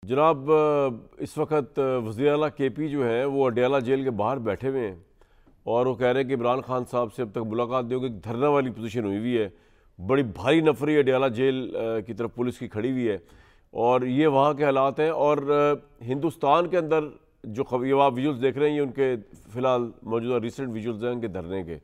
जनाब, इस वक्त वज़ीर आला केपी जो है वो अडयाला जेल के बाहर बैठे हुए हैं और वो कह रहे हैं कि इमरान खान साहब से अब तक मुलाकात नहीं होगी। धरना वाली पोजीशन हुई हुई है, बड़ी भारी नफरी अडयाला जेल की तरफ पुलिस की खड़ी हुई है और ये वहाँ के हालात हैं। और हिंदुस्तान के अंदर जो ये आप विजुअल्स देख रहे हैं ये उनके फ़िलहाल मौजूदा रिसेंट विजुअल्स हैं उनके धरने के,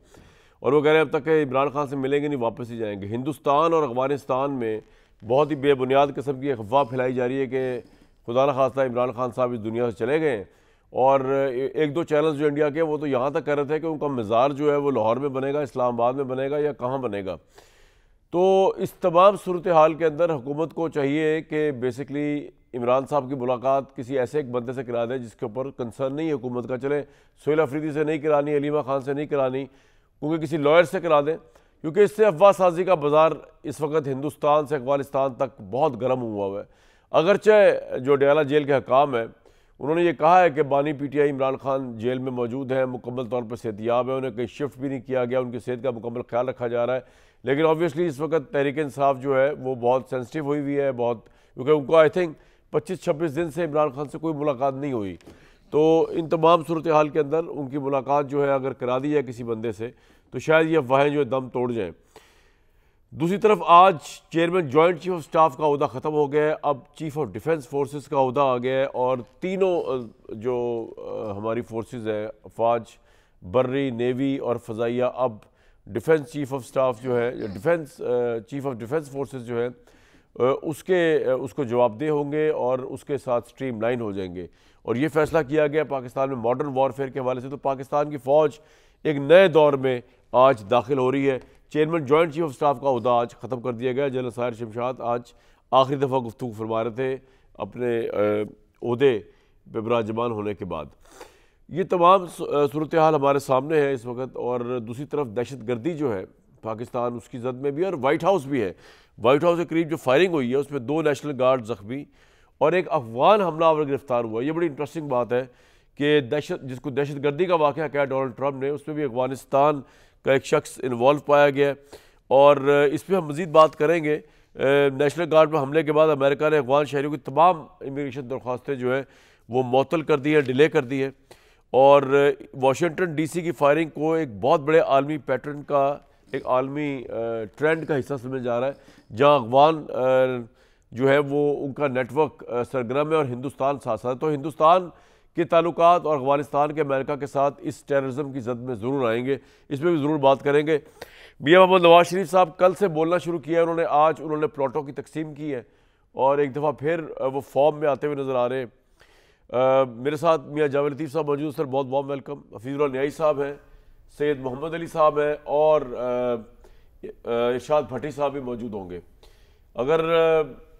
और वो कह रहे हैं अब तक इमरान खान से मिलेंगे नहीं, वापस ही जाएंगे। हिंदुस्तान और अफगानिस्तान में बहुत ही बेबुनियाद किस्म की अफवाह फैलाई जा रही है कि खुदा न खास्ता इमरान खान साहब इस दुनिया से चले गए। और एक दो चैनल्स जो इंडिया के वो तो यहाँ तक कह रहे थे कि उनका मज़ार जो है वो लाहौर में बनेगा, इस्लामाबाद में बनेगा या कहाँ बनेगा। तो इस तमाम सूरत हाल के अंदर हुकूमत को चाहिए कि बेसिकली इमरान साहब की मुलाकात किसी ऐसे एक बंदे से करा दे जिसके ऊपर कंसर्न नहीं है हुकूमत का। चले सोहेल अफरीदी से नहीं करानी, अलीमा खान से नहीं करानी, क्योंकि किसी लॉयर से करा दें, क्योंकि इससे अफवाह साजी का बाजार इस वक्त हिंदुस्तान से अफगानिस्तान तक बहुत गर्म हुआ है। अगरचे जो अडयाला जेल के हकाम है उन्होंने ये कहा है कि बानी पीटीआई इमरान खान जेल में मौजूद हैं, मुकम्मल तौर पर सेहतियाब है, उन्हें कहीं शिफ्ट भी नहीं किया गया, उनकी सेहत का मुकम्मल ख्याल रखा जा रहा है। लेकिन ऑब्वियसली इस वक्त तहरीक इंसाफ जो है वो बहुत सेंसिटिव हुई हुई है, बहुत, क्योंकि उनको आई थिंक 25-26 दिन से इमरान खान से कोई मुलाकात नहीं हुई। तो इन तमाम सूरत हाल के अंदर उनकी मुलाकात जो है अगर करा दी जाए किसी बंदे से तो शायद ये अफवाहें जो है दम तोड़ जाएँ। दूसरी तरफ आज chairman joint chief of staff का अहदा ख़त्म हो गया है, अब चीफ ऑफ डिफेंस फोर्सेस का अहदा आ गया है और तीनों जो हमारी फोर्सेस है, फ़ौज, बर्री, नेवी और फ़ज़ाइया, अब डिफेंस चीफ ऑफ स्टाफ जो है, defence chief of defence forces जो है उसको जवाबदेह होंगे और उसके साथ स्ट्रीम लाइन हो जाएंगे। और ये फैसला किया गया पाकिस्तान में मॉडर्न वॉरफेयर के हवाले से। तो पाकिस्तान की फ़ौज एक नए दौर में आज दाखिल हो रही है। Chairman joint chief of staff का अहदा आज ख़त्म कर दिया गया। जनरल साहिर शमशाद आज आखिरी दफ़ा गुफ्तगू फरमा रहे थे अपने ओहदे पे विराजमान होने के बाद। ये तमाम सूरत हाल हमारे सामने है इस वक्त। और दूसरी तरफ दहशत गर्दी जो है पाकिस्तान उसकी जद में भी है और वाइट हाउस भी है। वाइट हाउस के करीब जो फायरिंग हुई है उसमें 2 नेशनल गार्ड ज़ख्मी और एक अफगान हमलावर गिरफ्तार हुआ। ये बड़ी इंटरेस्टिंग बात है कि जिसको दहशत गर्दी का वाक़या किया डोनाल्ड ट्रंप ने, उसमें भी अफगानिस्तान का एक शख्स इन्वॉल्व पाया गया। और इस पर हम मज़ीद बात करेंगे। नेशनल गार्ड पर हमले के बाद अमेरिका ने अफगान शहरियों की तमाम इमिग्रेशन दरख्वास्तें जो है वो मअतल कर दी है, डिले कर दी है। और वाशिंगटन डीसी की फायरिंग को एक बहुत बड़े आलमी पैटर्न का, एक आलमी ट्रेंड का हिस्सा समझा जा रहा है, जहाँ अफगान जो है वो उनका नेटवर्क सरगर्म है और हिंदुस्तान साथ साथ। तो हिंदुस्तान के ताल्लुकात और अफगानिस्तान के अमेरिका के साथ इस टेररिज्म की जद में ज़रूर आएंगे, इस पर भी ज़रूर बात करेंगे। मियां मोहम्मद नवाज शरीफ साहब कल से बोलना शुरू किया है उन्होंने। आज उन्होंने प्लॉटों की तकसीम की है और एक दफ़ा फिर वो फॉर्म में आते हुए नज़र आ रहे हैं। मेरे साथ मियां जावेद लतीफ़ साहब मौजूद, सर बहुत बहुत वेलकम। हफीज़ुल्लाह न्याई साहब हैं, सैयद मोहम्मद अली साहब हैं और इरशाद भट्टी साहब भी मौजूद होंगे। अगर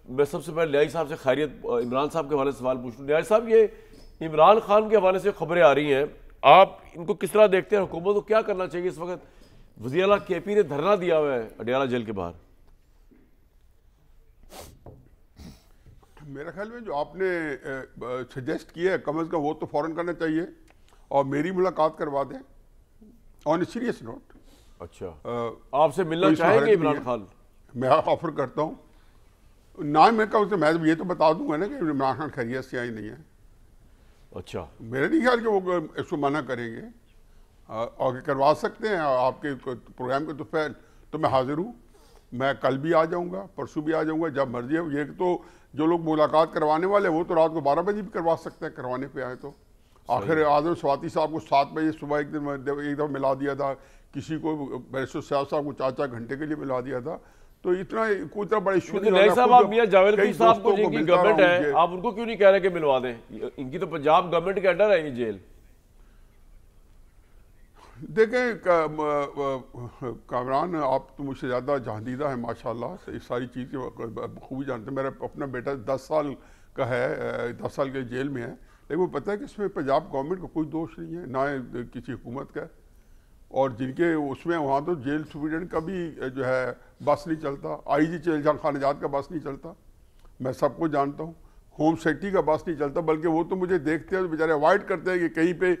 मैं सबसे पहले न्याई साहब से खैरियत इमरान साहब के हवाले से सवाल पूछ लूँ। न्याई साहब, ये इमरान खान के हवाले से खबरें आ रही हैं, आप इनको किस तरह देखते हैं? हुकूमत को क्या करना चाहिए इस वक्त? वज़ीर आला केपी ने धरना दिया हुआ है अडयाला जेल के बाहर। मेरे ख्याल में जो आपने सजेस्ट किया है कम अज़ कम वो तो फ़ौरन करना चाहिए और मेरी मुलाकात करवा दें ऑन ए सीरियस नोट। अच्छा, आपसे मिलना चाहेंगे इमरान खान? मैं ऑफर करता हूँ ना, मैं कहूँ मैं ये तो बता दूंगा ना कि इमरान खान खैरियत से आई नहीं है। अच्छा, मेरे नहीं ख्याल कि वो इसको मना करेंगे और करवा सकते हैं। आपके प्रोग्राम के तो मैं हाजिर हूँ। मैं कल भी आ जाऊँगा, परसों भी आ जाऊँगा, जब मर्जी है। ये तो जो लोग मुलाकात करवाने वाले वो तो रात को 12 बजे भी करवा सकते हैं, करवाने पे आए तो। आखिर आजम स्वाति साहब को 7 बजे सुबह एक दफ़ा मिला दिया था, किसी को बैरिस्टर साहब को 4-4 घंटे के लिए मिला दिया था। तो इतना कोई इतना बड़ा इशू नहीं साहब। आप मियां जावेद लतीफ़ साहब को जिनकी गवर्नमेंट है, आप उनको क्यों नहीं कह रहे कि मिलवा दें? इनकी तो पंजाब गवर्नमेंट के अंडर है ये जेल। देखें कामरान, आप तो मुझसे ज़्यादा जहादीदा है माशाल्लाह, इस सारी चीज़ की खूबी जानते हैं। मेरा अपना बेटा 10 साल का है, 10 साल के जेल में है, लेकिन वो पता है कि इसमें पंजाब गवर्नमेंट का कोई दोष नहीं है, ना किसी हुकूमत का। और जिनके उसमें वहाँ तो जेल सुप्रिटेंडेंट का भी जो है बस नहीं चलता, IG जेल खानजाद का बस नहीं चलता, मैं सबको जानता हूँ। होम सेक्रेटरी का बस नहीं चलता, बल्कि वो तो मुझे देखते हैं तो बेचारे अवॉइड करते हैं कि कहीं पे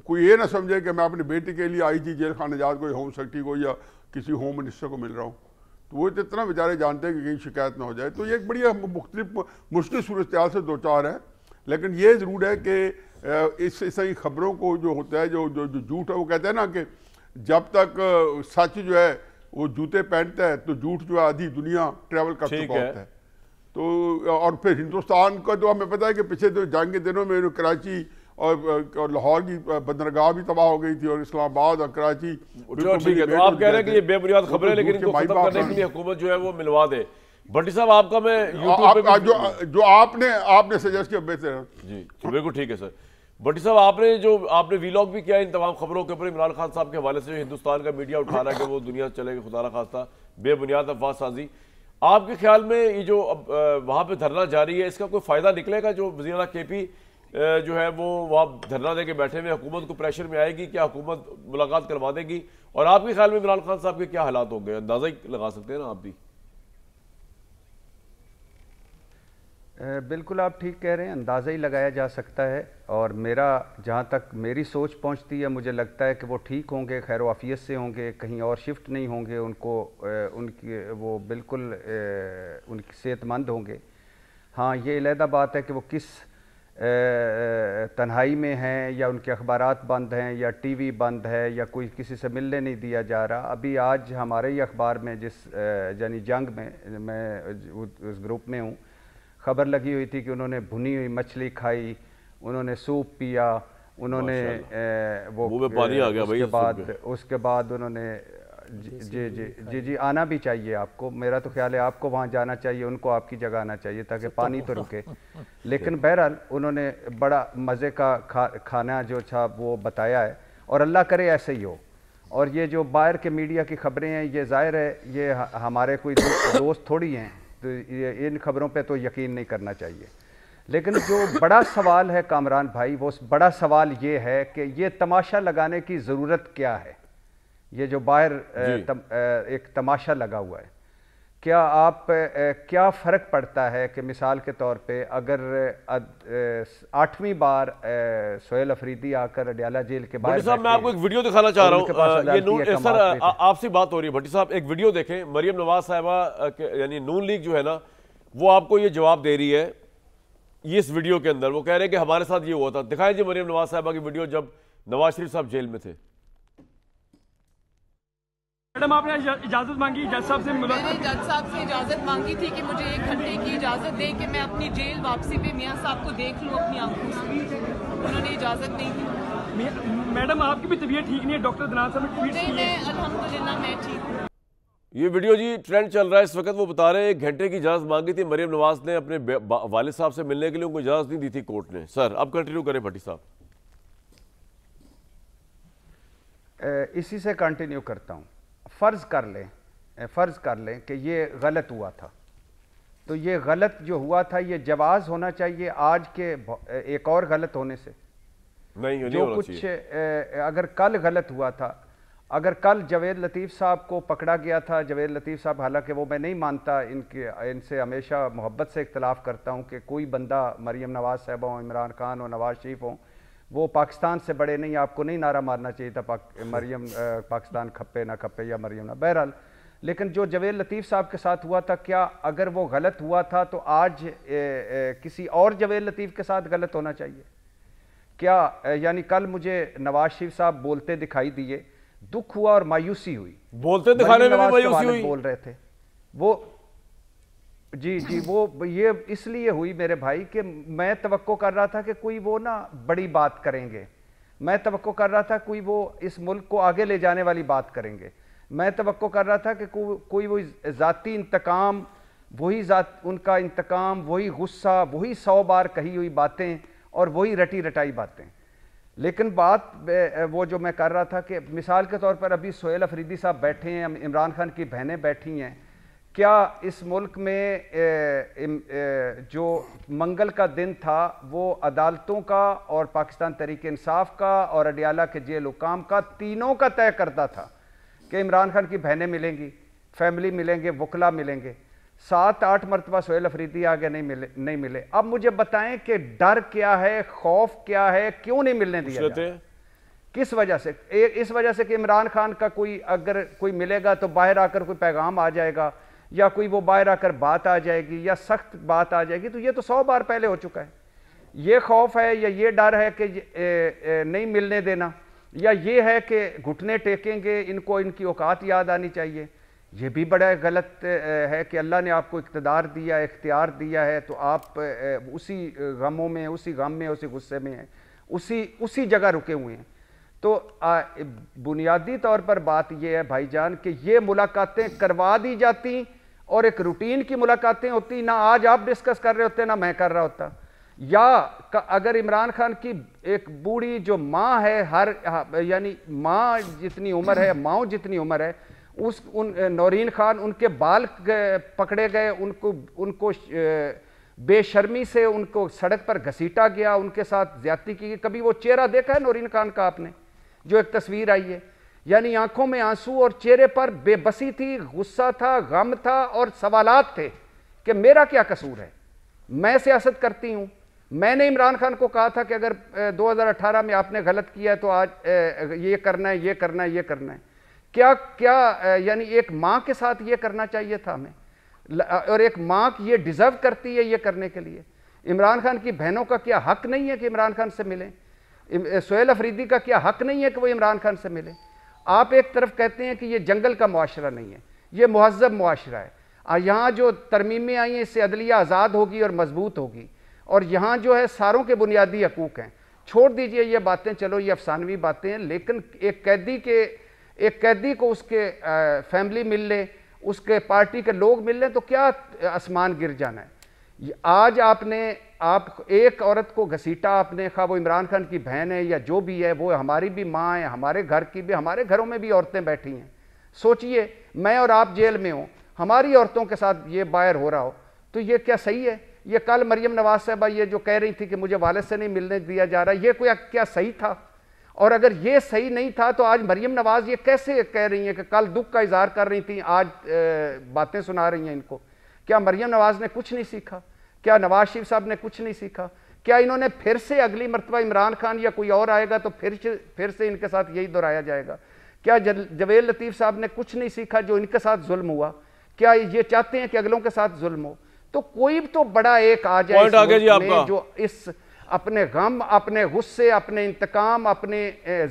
कोई ये ना समझे कि मैं अपने बेटे के लिए IG जेल खानजाद को, होम सेक्रेटरी को या किसी होम मिनिस्टर को मिल रहा हूँ। तो तो वो इतना बेचारे जानते हैं कि कहीं शिकायत ना हो जाए। तो ये एक बड़ी मुख्तलिफ मुश्किल सूरत से दो चार है, लेकिन ये ज़रूर है कि इस सही खबरों को जो होता है, जो जो जो झूठ है, वो कहते हैं ना कि जब तक सच जो है वो जूते पहनता है तो झूठ जो है आधी दुनिया ट्रैवल कर चुका होता है। तो और फिर हिंदुस्तान का तो हमें पता है कि पिछले तो जंग के दिनों में कराची और लाहौर की बंदरगाह भी तबाह हो गई थी, और इस्लामाबाद और कराची। ठीक है, तो आप कह रहे हैं कि ये बेबुनियाद खबरें, लेकिन इनको खत्म करने के लिए हुकूमत जो है वो मिलवा दे। भट्टी साहब, आपका मैं यूट्यूब जो आपने सजेस्ट किया बेहतर जी, बिल्कुल ठीक है सर। भट्टी साहब, आपने वीलॉग भी किया इन तमाम खबरों के ऊपर इमरान खान साहब के हवाले से, जो हिंदुस्तान का मीडिया उठा रहा है कि वो दुनिया चलेगी खुदा ना खास्ता बेबुनियाद अफवाह साजी। आपके ख्याल में ये जो अब वहाँ पे धरना जारी है, इसका कोई फ़ायदा निकलेगा? जो वज़ीर आला केपी जो है वो वहाँ धरना दे के बैठे हुए, हुकूमत को प्रेशर में आएगी? क्या हुकूमत मुलाकात करवा देगी? और आपके ख्याल में इमरान खान साहब के क्या हालात होंगे? अंदाज़ा ही लगा सकते हैं ना आप भी। बिल्कुल आप ठीक कह रहे हैं, अंदाज़ा ही लगाया जा सकता है। और मेरा जहाँ तक मेरी सोच पहुँचती है, मुझे लगता है कि वो ठीक होंगे, खैर वाफियत से होंगे, कहीं और शिफ्ट नहीं होंगे, उनको उनकी वो बिल्कुल उनकी सेहतमंद होंगे। हाँ, ये अलहदा बात है कि वो किस तन्हाई में हैं, या उनके अखबारात बंद हैं, या टीवी बंद है, या कोई किसी से मिलने नहीं दिया जा रहा। अभी आज हमारे ही अखबार में यानी जंग में, मैं उस ग्रुप में हूँ, खबर लगी हुई थी कि उन्होंने भुनी हुई मछली खाई, उन्होंने सूप पिया, उन्होंने वो मुंह में पानी आ गया भाई। उसके बाद उन्होंने जी जी जी जी आना भी चाहिए आपको, मेरा तो ख्याल है आपको वहाँ जाना चाहिए, उनको आपकी जगह आना चाहिए ताकि पानी तो रुके। लेकिन बहरहाल उन्होंने बड़ा मज़े का खाना जो था वो बताया है, और अल्लाह करे ऐसे ही हो। और ये जो बाहर के मीडिया की खबरें हैं, ये ज़ाहिर है ये हमारे कोई दोस्त थोड़ी हैं, तो ये इन खबरों पे तो यकीन नहीं करना चाहिए। लेकिन जो बड़ा सवाल है कामरान भाई, वो बड़ा सवाल ये है कि ये तमाशा लगाने की ज़रूरत क्या है? ये जो बाहर एक तमाशा लगा हुआ है, क्या फ़र्क पड़ता है कि मिसाल के तौर पे अगर 8वीं बार सोहेल अफरीदी आकर अडयाला जेल के बाहर। भट्टी साहब, मैं आपको एक वीडियो दिखाना चाह रहा हूँ। ये सर आपसे बात हो रही है, भट्टी साहब एक वीडियो देखें। मरियम नवाज साहिबा यानी नून लीग जो है ना, वो आपको ये जवाब दे रही है। ये इस वीडियो के अंदर वो कह रहे हैं कि हमारे साथ ये हुआ था। दिखाएं जी मरियम नवाज साहिबा की वीडियो जब नवाज शरीफ साहब जेल में थे। मैडम, आपने इजाजत मांगी जज साहब से? मैंने जज साहब से इजाजत मांगी थी कि मुझे 1 घंटे की इजाजत दे कि मैं अपनी जेल वापसी पे मियां साहब को देख लूं अपनी आंखों से। उन्होंने इजाजत नहीं दी। मैडम, आपकी भी तबीयत ठीक नहीं है? डॉक्टर दनान साहब ने ट्वीट नहीं, मैं अल्हम्दुलिल्लाह मैं ठीक हूँ। ये वीडियो जी ट्रेंड चल रहा है इस वक्त। वो बता रहे हैं 1 घंटे की इजाजत मांगी थी मरियम नवाज ने अपने वालिद साहब से मिलने के लिए, उनको इजाजत नहीं दी थी कोर्ट ने। सर अब कंटिन्यू करें भट्टी साहब। इसी से कंटिन्यू करता हूँ। फ़र्ज़ कर लें कि ये गलत हुआ था, तो ये गलत जो हुआ था ये जवाज़ होना चाहिए आज के एक और गलत होने से। नहीं, जो कुछ अगर कल गलत हुआ था, अगर कल जावेद लतीफ़ साहब को पकड़ा गया था, जावेद लतीफ़ साहब, हालांकि वो मैं नहीं मानता, इनसे हमेशा मोहब्बत से इख्तलाफ करता हूँ कि कोई बंदा मरियम नवाज साहबा हो, इमरान खान हो, नवाज शरीफ हो, वो पाकिस्तान से बड़े नहीं। आपको नहीं नारा मारना चाहिए था मरियम पाकिस्तान खप्पे ना खप्पे या मरियम ना, बहरहाल। लेकिन जो जावेद लतीफ़ साहब के साथ हुआ था, क्या अगर वो गलत हुआ था तो आज किसी और जावेद लतीफ़ के साथ गलत होना चाहिए क्या? यानी कल मुझे नवाज शरीफ साहब बोलते दिखाई दिए, दुख हुआ और मायूसी हुई। बोलते दिखाने में मायूसी हुई बोल रहे थे वो, जी जी, वो ये इसलिए हुई मेरे भाई कि मैं तवक्को कर रहा था कि कोई वो ना बड़ी बात करेंगे, मैं तवक्को कर रहा था कोई वो इस मुल्क को आगे ले जाने वाली बात करेंगे, मैं तवक्को कर रहा था कि कोई वो ज़ाती इंतकाम, उनका इंतकाम, वही गुस्सा, वही 100 बार कही हुई बातें और वही रटी रटाई बातें। लेकिन बात वो जो मैं कर रहा था कि मिसाल के तौर पर अभी सोहेल अफरीदी साहब बैठे हैं, इमरान खान की बहनें बैठी हैं, क्या इस मुल्क में जो मंगल का दिन था वो अदालतों का और पाकिस्तान तहरीक इंसाफ का और अडयाला के जेल हुकाम का, तीनों का तय करता था कि इमरान खान की बहनें मिलेंगी, फैमिली मिलेंगे, वकला मिलेंगे? 7-8 मरतबा सोहेल अफरीदी आगे नहीं मिले। अब मुझे बताएं कि डर क्या है, खौफ क्या है, क्यों नहीं मिलने दिया जाता? किस वजह से? इस वजह से कि इमरान खान का अगर कोई मिलेगा तो बाहर आकर कोई पैगाम आ जाएगा या कोई वो बाहर आकर बात आ जाएगी या सख्त बात आ जाएगी, तो ये तो 100 बार पहले हो चुका है। ये खौफ है या ये डर है कि नहीं मिलने देना, या ये है कि घुटने टेकेंगे, इनको इनकी औकात याद आनी चाहिए। ये भी बड़ा गलत है कि अल्लाह ने आपको इक़्तिदार दिया, इख्तियार दिया है, तो आप उसी गमों में, उसी गम में, उसी गुस्से में हैं, उसी जगह रुके हुए हैं। तो बुनियादी तौर पर बात यह है भाईजान कि ये मुलाकातें करवा दी जाती और एक रूटीन की मुलाकातें होती, ना आज आप डिस्कस कर रहे होते ना मैं कर रहा होता। या अगर इमरान खान की एक बूढ़ी जो माँ है, यानी माँ जितनी उम्र है, माओ जितनी उम्र है, नौरीन खान, उनके बाल पकड़े गए, उनको बेशर्मी से उनको सड़क पर घसीटा गया, उनके साथ ज्यादती की गई। कभी वो चेहरा देखा है नौरीन खान का आपने, जो एक तस्वीर आई है? यानी आंखों में आंसू और चेहरे पर बेबसी थी, गुस्सा था, गम था और सवालात थे कि मेरा क्या कसूर है, मैं सियासत करती हूं। मैंने इमरान खान को कहा था कि अगर 2018 में आपने गलत किया है तो आज ये करना है, ये करना है, ये करना है। क्या यानी एक माँ के साथ ये करना चाहिए था हमें, और एक माँ ये डिजर्व करती है ये करने के लिए। इमरान खान की बहनों का क्या हक नहीं है कि इमरान खान से मिलें? सोहेल अफरीदी का क्या हक नहीं है कि वो इमरान खान से मिले? आप एक तरफ कहते हैं कि ये जंगल का मुआशरा नहीं है, ये मुहज़्ज़ब मुआशरा है। यहाँ जो तरमीमें आई हैं इससे अदलिया आज़ाद होगी और मजबूत होगी, और यहाँ जो है सारों के बुनियादी हकूक़ हैं। छोड़ दीजिए ये बातें, चलो ये अफसानवी बातें हैं, लेकिन एक कैदी को उसके फैमिली मिल ले, उसके पार्टी के लोग मिल लें तो क्या आसमान गिर जाना है? आज आप एक औरत को घसीटा आपने, खा वो इमरान खान की बहन है या जो भी है, वो हमारी भी माँ है, हमारे घर की भी, हमारे घरों में भी औरतें बैठी हैं। सोचिए मैं और आप जेल में हो, हमारी औरतों के साथ ये बाहर हो रहा हो, तो ये क्या सही है? ये कल मरियम नवाज साहबा ये जो कह रही थी कि मुझे वालिद से नहीं मिलने दिया जा रहा, ये कोई क्या सही था? और अगर ये सही नहीं था तो आज मरियम नवाज ये कैसे कह रही हैं कि कल दुख का इजहार कर रही थी, आज बातें सुना रही हैं इनको? क्या मरियम नवाज ने कुछ नहीं सीखा? क्या नवाज शरीफ साहब ने कुछ नहीं सीखा? क्या इन्होंने फिर से अगली मरतबा इमरान खान या कोई और आएगा तो फिर से इनके साथ यही दोहराया जाएगा? क्या जवेद लतीफ़ साहब ने कुछ नहीं सीखा जो इनके साथ जुल्म हुआ? क्या ये चाहते हैं कि अगलों के साथ जुल्म हो? तो कोई तो बड़ा एक आ जाए जो इस अपने गम, अपने गुस्से, अपने इंतकाम, अपने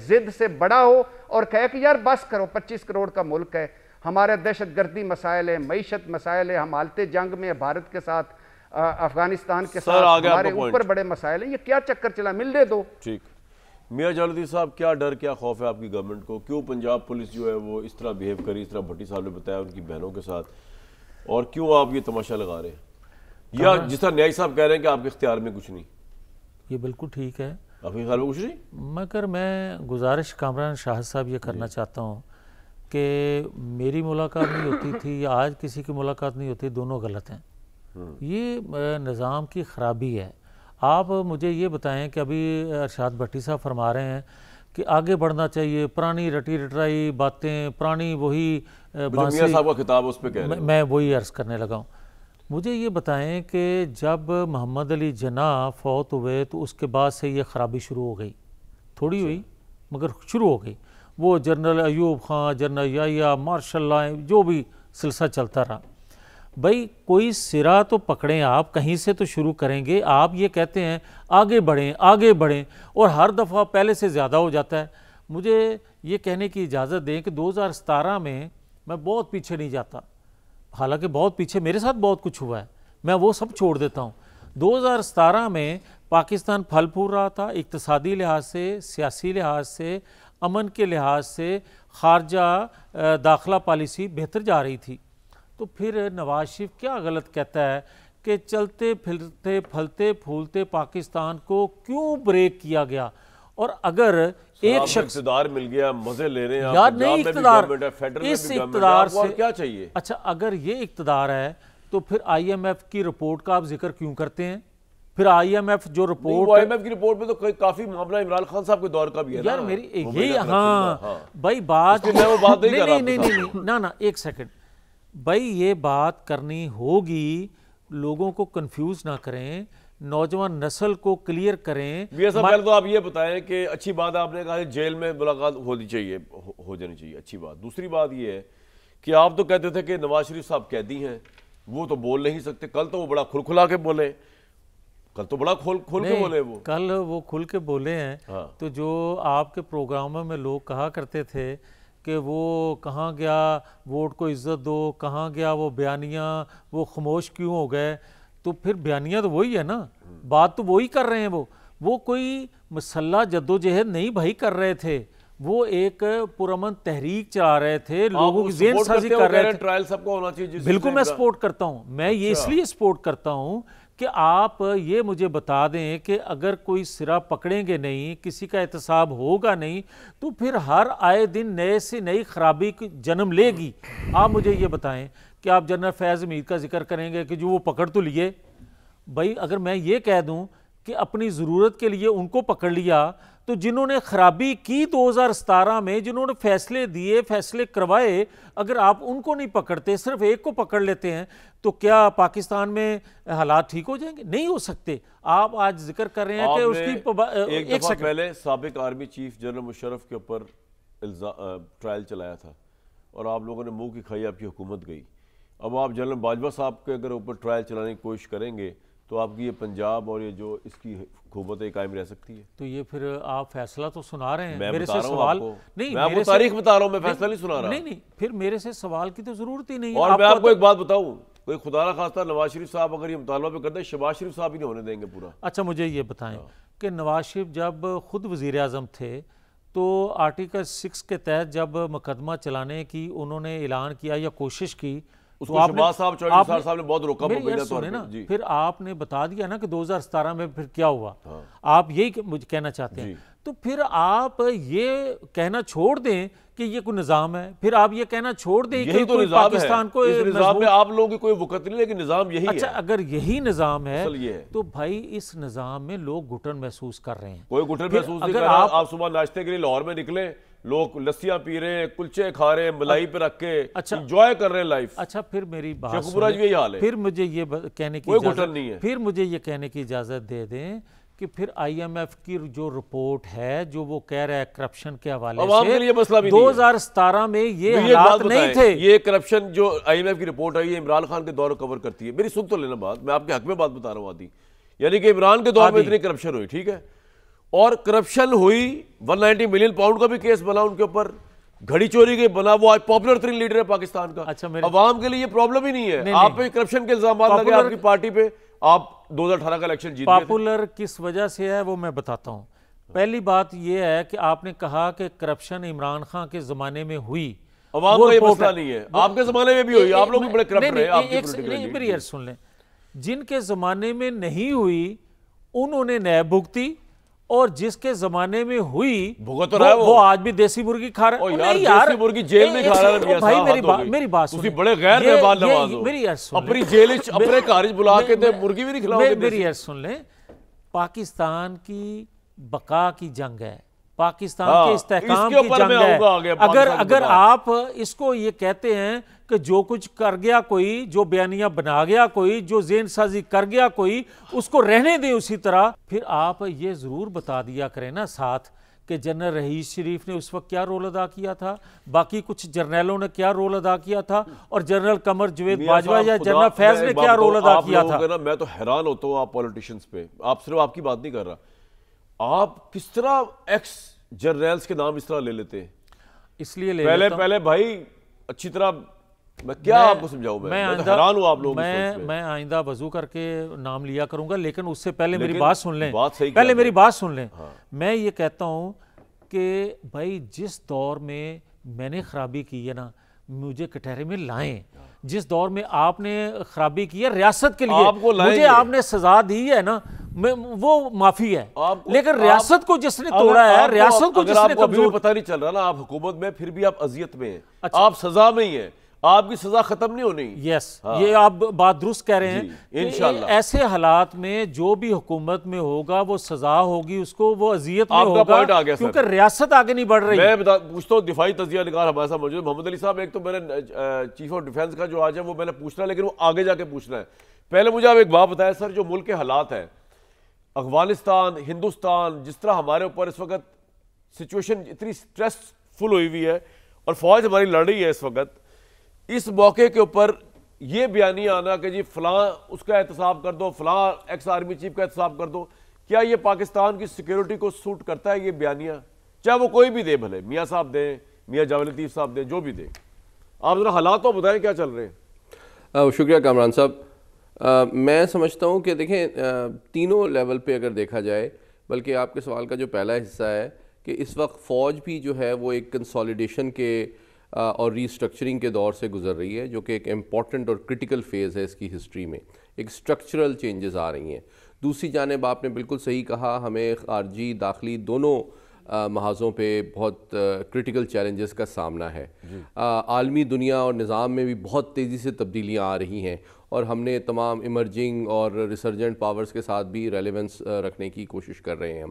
जिद से बड़ा हो और कहे कि यार बस करो, 25 करोड़ का मुल्क है, हमारे दहशतगर्दी मसाइल है, मईशत मसाइल है, हम हालते जंग में भारत के साथ, अफगानिस्तान के साथ, हमारे ऊपर बड़े मसाइल है, ये क्या चक्कर चला? मिलने दो। ठीक। मियां जलालुद्दीन साहब, क्या डर, क्या खौफ है आपकी गवर्नमेंट को? क्यों पंजाब पुलिस जो है वो इस तरह बिहेव करी, इस तरह भट्टी साहब ने बताया उनकी बहनों के साथ, और क्यों आप ये तमाशा लगा रहे हैं? या जिस तरह न्याय साहब कह रहे हैं कि आपके इख्तियार में कुछ नहीं? ये बिल्कुल ठीक है, आपके ख्याल में कुछ नहीं? मगर मैं गुजारिश कामरान शाह साहब ये करना चाहता हूँ कि मेरी मुलाकात नहीं होती थी या आज किसी की मुलाकात नहीं होती, दोनों गलत हैं। ये निज़ाम की ख़राबी है। आप मुझे ये बताएं कि अभी अरशाद भट्टी साहब फरमा रहे हैं कि आगे बढ़ना चाहिए, पुरानी रटी रटाई बातें, पुरानी वही मियां साहब का खिताब उस पर कह रहे हैं। मैं वही अर्ज़ करने लगा हूँ। मुझे ये बताएं कि जब मोहम्मद अली जिन्ना फौत हुए तो उसके बाद से ये ख़राबी शुरू हो गई, थोड़ी हुई मगर शुरू हो गई। वो जनरल अयूब खां, जनरल याया, मार्शल जो भी सिलसिला चलता रहा। भाई कोई सिरा तो पकड़ें, आप कहीं से तो शुरू करेंगे। आप ये कहते हैं आगे बढ़ें आगे बढ़ें, और हर दफ़ा पहले से ज़्यादा हो जाता है। मुझे ये कहने की इजाज़त दें कि 2017 में मैं बहुत पीछे नहीं जाता, हालांकि बहुत पीछे मेरे साथ बहुत कुछ हुआ है, मैं वो सब छोड़ देता हूँ। 2017 में पाकिस्तान फल फूल रहा था, इक़्तिसादी लिहाज से, सियासी लिहाज से, अमन के लिहाज से, खारजा दाखिला पॉलिसी बेहतर जा रही थी। तो फिर नवाज शरीफ क्या गलत कहता है कि चलते फिरते फलते फूलते पाकिस्तान को क्यों ब्रेक किया गया? और अगर एक शख्स इक़्तिदार मिल गया, मजे ले रहे हैं यार, नहीं इक़्तिदार, इस इक़्तिदार से क्या चाहिए? अच्छा, अगर ये इक़्तिदार है तो फिर IMF की रिपोर्ट का आप जिक्र क्यों करते हैं? फिर IMF जो रिपोर्ट, IMF की रिपोर्ट में तो काफी मामला इमरान खान साहब के दौर का भी है यार। मेरी ये हाँ भाई बात नहीं ना, एक सेकंड भाई, ये बात करनी होगी, लोगों को कंफ्यूज ना करें, नौजवान नस्ल को क्लियर करें। पहले तो आप ये बताएं कि अच्छी बात आपने कहा जेल में मुलाकात होनी चाहिए, हो जानी चाहिए, अच्छी बात। दूसरी बात ये है कि आप तो कहते थे कि नवाज शरीफ साहब कैदी हैं, वो तो बोल नहीं सकते, कल तो वो बड़ा खुलखुला के बोले, कल तो बड़ा खोल के बोले, वो कल वो खुल के बोले हैं। हाँ। तो जो आपके प्रोग्रामों में लोग कहा करते थे कि वो कहाँ गया वोट को इज्जत दो, कहाँ गया वो बयानिया, वो खामोश क्यों हो गए, तो फिर बयानिया तो वही है ना, बात तो वही कर रहे हैं। वो कोई मसल्ला जद्दोजहद नहीं भाई कर रहे थे, वो एक पुरअमन तहरीक चला रहे थे, लोगों की जेन साजी कर रहे थे। ट्रायल सबको होना चाहिए। बिल्कुल मैं सपोर्ट करता हूँ, मैं ये इसलिए सपोर्ट करता हूँ कि आप ये मुझे बता दें कि अगर कोई सिरा पकड़ेंगे नहीं, किसी का एहतसाब होगा नहीं, तो फिर हर आए दिन नए से नई खराबी जन्म लेगी। आप मुझे ये बताएं कि आप जनरल फैज़ हमीद का जिक्र करेंगे कि जो वो पकड़ तो लिए, भाई अगर मैं ये कह दूं कि अपनी ज़रूरत के लिए उनको पकड़ लिया, तो जिन्होंने खराबी की 2017 में, जिन्होंने फैसले दिए, फैसले करवाए, अगर आप उनको नहीं पकड़ते, सिर्फ एक को पकड़ लेते हैं, तो क्या पाकिस्तान में हालात ठीक हो जाएंगे? नहीं हो सकते। आप आज जिक्र कर रहे हैं कि उसकी एक दफा पहले साबिक आर्मी चीफ जनरल मुशर्रफ के ऊपर ट्रायल चलाया था और आप लोगों ने मुंह की खाई, आपकी हुकूमत गई। अब आप जनरल बाजवा साहब के अगर ऊपर ट्रायल चलाने की कोशिश करेंगे तो आपकी ये पंजाब और ये जो इसकी हुकूमत कायम रह सकती है। तो ये फिर आप फैसला तो सुना रहे हैं, मैं मेरे बता से रहा हूं सवाल आपको। नहीं, मैं आपको तारीख बता रहा हूं, मैं फैसला नहीं सुना रहा। नहीं, फिर मेरे से सवाल की तो जरूरत ही नहीं। और मैं आपको एक बात बताऊं, कोई खुदा ना खास्ता नवाज शरीफ साहब अगर ये मुतालबा पे करते हैं, शहबाज शरीफ साहब ही नहीं होने देंगे पूरा। अच्छा मुझे ये बताएं कि नवाज शरीफ जब खुद वजीर आज़म थे तो आर्टिकल 6 के तहत जब मुकदमा चलाने की उन्होंने ऐलान किया या कोशिश की, उसको शहबाज साहब, चौधरी साहब ने बहुत रोका। फिर आपने बता दिया ना कि 2017 में फिर क्या हुआ। आप यही मुझे कहना चाहते हैं, तो फिर आप ये कहना छोड़ दें कि ये कोई निज़ाम है, फिर आप ये कहना छोड़ दें कि तो पाकिस्तान को इस निज़ाम में आप लोगों की कोई वक़्त नहीं, लेकिन निज़ाम यही है। अच्छा अगर यही निज़ाम है तो भाई इस निज़ाम में लोग घुटन महसूस कर रहे हैं। कोई घुटन महसूस नहीं कर रहा। आप सुबह नाश्ते के लिए लाहौर में निकले, लोग लस्सियां पी रहे हैं, कुलचे खा रहे हैं, मलाई पे रख के एंजॉय कर रहे हैं लाइफ। अच्छा फिर मेरी बात यही हाल है। फिर मुझे ये कहने की इजाजत नहीं है। फिर मुझे ये कहने की इजाजत दे दें कि फिर IMF की जो रिपोर्ट है, जो वो कह रहा है करप्शन के हवाले से, 2017 में ये हालात नहीं थे। ये करप्शन जो IMF की रिपोर्ट है, ये इमरान खान के दौर कवर करती है। मेरी सुन तो लेना बात, मैं आपके हक में बात बता रहा हूँ आदि, यानी कि इमरान के दौर में इतनी करप्शन हुई, ठीक है, और करप्शन हुई, 190 मिलियन पाउंड का भी केस बना उनके ऊपर, घड़ी चोरी के बना, वो आज पॉपुलर 3 लीडर है पाकिस्तान का। अच्छा अवाम के लिए ये प्रॉब्लम ही नहीं है। आप पे करप्शन के इल्जाम लगे आपकी पार्टी पे, आप 2018 का इलेक्शन जीत गए। पॉपुलर किस वजह से है वो मैं बताता हूं। पहली बात ये है कि आपने कहा कि करप्शन इमरान खान के जमाने में हुई, अवाम का ये मसला नहीं है, आपके जमाने में भी हुई, आप लोग भी बड़े करप्ट रहे। मेरी अर्ज सुन लें, जिनके जमाने में नहीं हुई उन्होंने नैब भुगती, और जिसके जमाने में हुई भुगत तो रहा है वो आज भी देसी मुर्गी खा रहा है। यार देसी मुर्गी जेल में खा रहा है। भाई मेरी बात सुनिए, बड़े गैर मेहमान नवाज हो, मेरी अर्ज सुन, अपनी जेल अपने घर बुला के ते मुर्गी भी नहीं खिलाओगे। मेरी अर्ज सुन लें, पाकिस्तान की बका की जंग है, पाकिस्तान के इस्तेहकाम की जंग है। अगर आप इसको ये कहते हैं कि जो कुछ कर गया कोई, जो बयानियां बना गया कोई, जो जेन साजी कर गया कोई, उसको रहने दें उसी तरह, फिर आप ये जरूर बता दिया करें ना साथ कि जनरल रहीस शरीफ ने उस वक्त क्या रोल अदा किया था, बाकी कुछ जर्नैलों ने क्या रोल अदा किया था, और जनरल कमर जवेद बाजवा या जनरल फैज ने क्या रोल अदा किया था। मैं तो हैरान होता हूँ आप पॉलिटिशियंस पे, आप सिर्फ आपकी बात नहीं कर रहा, आप किस तरह एक्स जर्नल्स के नाम इस तरह ले लेते हैं। इसलिए ले पहले भाई अच्छी तरह मैं क्या आपको समझाऊं, मैं तो हैरान हूं आप लोगों की। मैं आइंदा वजू करके नाम लिया करूंगा, लेकिन उससे पहले मेरी बात सुन लें, पहले मेरी बात सुन लें। मैं ये कहता हूं कि भाई जिस दौर में मैंने खराबी की है ना, मुझे कटहरे में लाएं। जिस दौर में आपने खराबी की है रियासत के लिए, मुझे आपने सजा दी है ना, वो माफी है, लेकिन रियासत को जिसने तोड़ा है, रियासत को जिसने कमजोर, पता नहीं चल रहा ना, आप हुकूमत में फिर भी आप अजियत में हैं, आप सजा में ही है, आपकी सजा खत्म नहीं होनी। यस, ये आप बात दुरुस्त कह रहे हैं। इंशाल्लाह ऐसे हालात में जो भी हुकूमत में होगा वो सजा होगी उसको, वो अजियत में होगा, क्योंकि रियासत आगे नहीं बढ़ रही। मैं पूछता हूँ, दिफाई तजिया निगार हमारे साथ मौजूद मोहम्मद अली साहब। एक तो मैंने चीफ ऑफ डिफेंस का जो आज है वो मैंने पूछना है, लेकिन वो आगे जाके पूछना है। पहले मुझे आप एक बात बताया सर, जो मुल्क के हालात है, अफगानिस्तान, हिंदुस्तान, जिस तरह हमारे ऊपर इस वक्त सिचुएशन इतनी स्ट्रेसफुल हुई हुई है और फौज हमारी लड़ रही है इस वक्त, इस मौके के ऊपर ये बयानी आना कि जी फलां उसका एहतसाब कर दो, फलां एक्स आर्मी चीफ का एहतसाब कर दो, क्या ये पाकिस्तान की सिक्योरिटी को सूट करता है? ये बयानियाँ चाहे वो कोई भी दे, भले मियाँ साहब दें, मियाँ जावेद लतीफ़ साहब दें, जो भी दें, आप ज़रा हालात तो बताएं क्या चल रहे हैं। शुक्रिया कामरान साहब। मैं समझता हूँ कि देखें तीनों लेवल पे अगर देखा जाए, बल्कि आपके सवाल का जो पहला हिस्सा है कि इस वक्त फ़ौज भी जो है वो एक कंसोलिडेशन के और रीस्ट्रक्चरिंग के दौर से गुजर रही है, जो कि एक इम्पॉर्टेंट और क्रिटिकल फेज़ है इसकी हिस्ट्री में। एक स्ट्रक्चरल चेंजेस आ रही हैं। दूसरी जानिब आपने बिल्कुल सही कहा, हमें खारजी दाखिली दोनों महाज़ों पे बहुत क्रिटिकल चैलेंजेस का सामना है। आलमी दुनिया और निज़ाम में भी बहुत तेज़ी से तब्दीलियाँ आ रही हैं और हमने तमाम इमर्जिंग और रिसर्जेंट पावर्स के साथ भी रेलेवेंस रखने की कोशिश कर रहे हैं।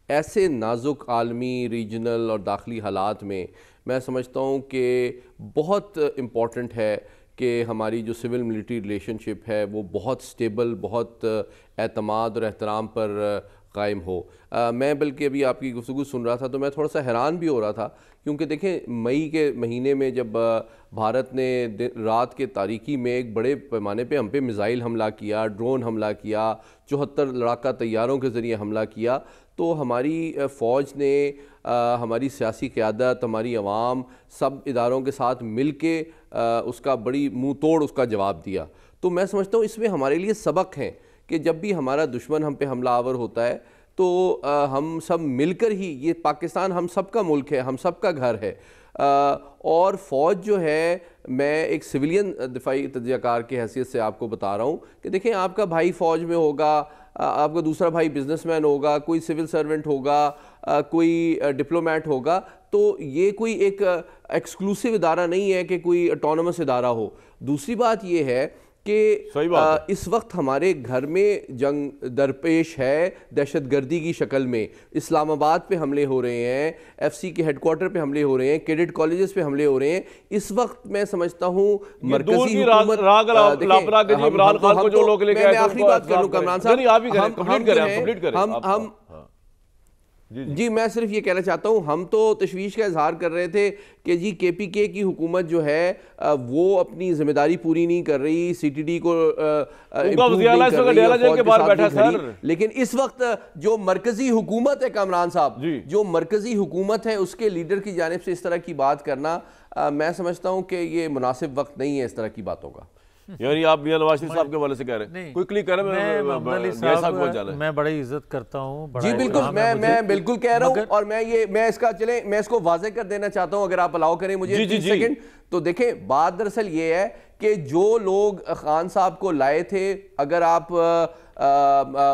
ऐसे नाजुक आलमी रीजनल और दाखिली हालात में मैं समझता हूँ कि बहुत इम्पॉर्टेंट है कि हमारी जो सिविल मिलिट्री रिलेशनशिप है वो बहुत स्टेबल, बहुत एतमाद और एहतराम पर कायम हो। मैं बल्कि अभी आपकी गुफ्तगू सुन रहा था तो मैं थोड़ा सा हैरान भी हो रहा था, क्योंकि देखें मई के महीने में जब भारत ने रात के तारीकी में एक बड़े पैमाने पे हम पे मिसाइल हमला किया, ड्रोन हमला किया, 74 लड़ाका तैयारों के ज़रिए हमला किया, तो हमारी फ़ौज ने हमारी सियासी क़यादत, हमारी अवाम, सब इदारों के साथ मिल के उसका बड़ी मुँह तोड़ उसका जवाब दिया। तो मैं समझता हूँ इसमें हमारे लिए सबक हैं कि जब भी हमारा दुश्मन हम पे हमलावर होता है तो हम सब मिलकर ही, ये पाकिस्तान हम सब का मुल्क है, हम सब का घर है, और फ़ौज जो है, मैं एक सिविलियन दिफाई तजज़ियाकार की हैसियत से आपको बता रहा हूँ कि देखें आपका भाई फ़ौज में होगा, आपका दूसरा भाई बिजनेसमैन होगा, कोई सिविल सर्वेंट होगा, कोई डिप्लोमेट होगा, तो ये कोई एक एक्सक्लूसिव इदारा नहीं है कि कोई ऑटोनमस इदारा हो। दूसरी बात ये है कि इस वक्त हमारे घर में जंग दरपेश है, दहशतगर्दी की शक्ल में। इस्लामाबाद पे हमले हो रहे हैं, एफसी के हेडक्वार्टर पे हमले हो रहे हैं, कैडेट कॉलेजेस पे हमले हो रहे हैं। इस वक्त मैं समझता हूँ मरकजी हुकूमत, मैं आखिरी बात कर लूँ कामरान साहब, हम जी मैं सिर्फ ये कहना चाहता हूँ, हम तो तशवीश का इजहार कर रहे थे कि जी KPK की हुकूमत जो है वो अपनी जिम्मेदारी पूरी नहीं कर रही, CTD को लेकिन इस वक्त जो मरकजी हुकूमत है कामरान साहब, जो मरकजी हुकूमत है उसके लीडर की जानिब से इस तरह की बात करना, मैं समझता हूँ कि ये मुनासिब वक्त नहीं है इस तरह की बातों का। यानी आप मियां नवाज शरीफ साहब के वाले से कह रहे हैं, क्विकली कह रहे हैं, मैं बड़ी इज्जत करता हूँ जी, बिल्कुल मैं बिल्कुल कह रहा हूँ, और मैं इसको वाज़ेह कर देना चाहता हूँ, अगर आप अलाउ करें मुझे 30 सेकंड। तो देखें बात दरअसल ये है कि जो लोग खान साहब को लाए थे, अगर आप